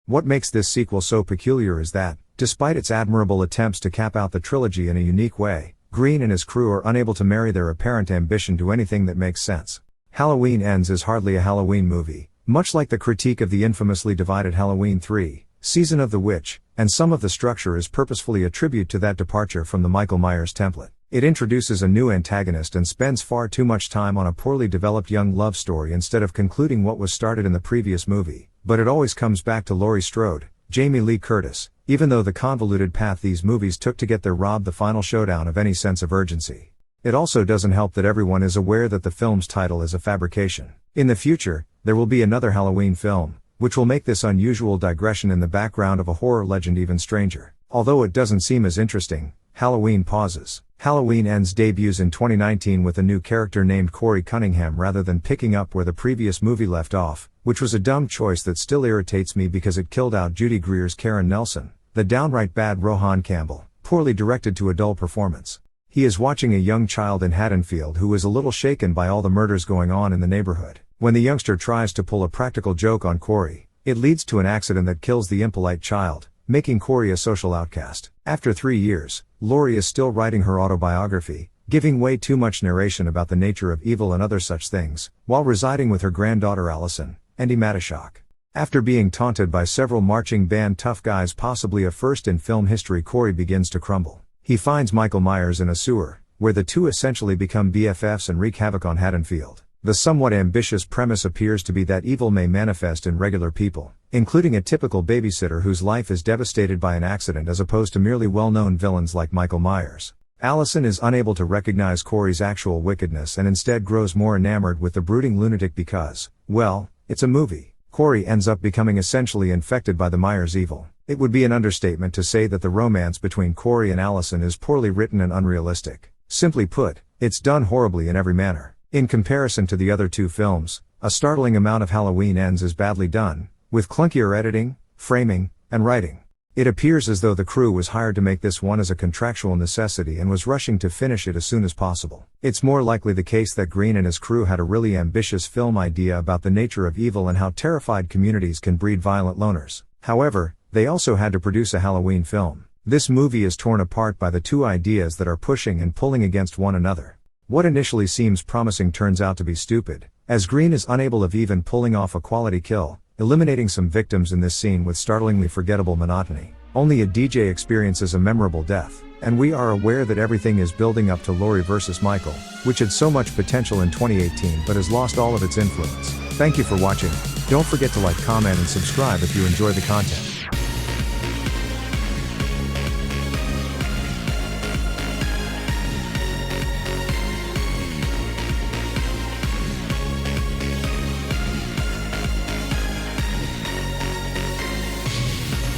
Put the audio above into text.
What makes this sequel so peculiar is that, despite its admirable attempts to cap out the trilogy in a unique way, Green and his crew are unable to marry their apparent ambition to anything that makes sense. Halloween Ends is hardly a Halloween movie, much like the critique of the infamously divided Halloween 3, Season of the Witch, and some of the structure is purposefully a tribute to that departure from the Michael Myers template. It introduces a new antagonist and spends far too much time on a poorly developed young love story instead of concluding what was started in the previous movie, but it always comes back to Laurie Strode, Jamie Lee Curtis, even though the convoluted path these movies took to get there robbed the final showdown of any sense of urgency. It also doesn't help that everyone is aware that the film's title is a fabrication. In the future, there will be another Halloween film, which will make this unusual digression in the background of a horror legend even stranger. Although it doesn't seem as interesting, Halloween pauses. Halloween Ends debuts in 2019 with a new character named Corey Cunningham rather than picking up where the previous movie left off, which was a dumb choice that still irritates me because it killed out Judy Greer's Karen Nelson, the downright bad Rohan Campbell, poorly directed to a dull performance. He is watching a young child in Haddonfield who is a little shaken by all the murders going on in the neighborhood. When the youngster tries to pull a practical joke on Corey, it leads to an accident that kills the impolite child, making Corey a social outcast. After 3 years, Laurie is still writing her autobiography, giving way too much narration about the nature of evil and other such things, while residing with her granddaughter Allison, Andi Matichak. After being taunted by several marching band tough guys, possibly a first in film history, Corey begins to crumble. He finds Michael Myers in a sewer, where the two essentially become BFFs and wreak havoc on Haddonfield. The somewhat ambitious premise appears to be that evil may manifest in regular people, including a typical babysitter whose life is devastated by an accident as opposed to merely well-known villains like Michael Myers. Allison is unable to recognize Corey's actual wickedness and instead grows more enamored with the brooding lunatic because, well, it's a movie. Corey ends up becoming essentially infected by the Myers evil. It would be an understatement to say that the romance between Corey and Allison is poorly written and unrealistic. Simply put, it's done horribly in every manner. In comparison to the other two films, a startling amount of Halloween Ends is badly done, with clunkier editing, framing, and writing. It appears as though the crew was hired to make this one as a contractual necessity and was rushing to finish it as soon as possible. It's more likely the case that Green and his crew had a really ambitious film idea about the nature of evil and how terrified communities can breed violent loners. However, they also had to produce a Halloween film. This movie is torn apart by the two ideas that are pushing and pulling against one another. What initially seems promising turns out to be stupid, as Green is unable of even pulling off a quality kill, eliminating some victims in this scene with startlingly forgettable monotony. Only a DJ experiences a memorable death, and we are aware that everything is building up to Laurie vs. Michael, which had so much potential in 2018 but has lost all of its influence. Thank you for watching. Don't forget to like, comment, and subscribe if you enjoy the content.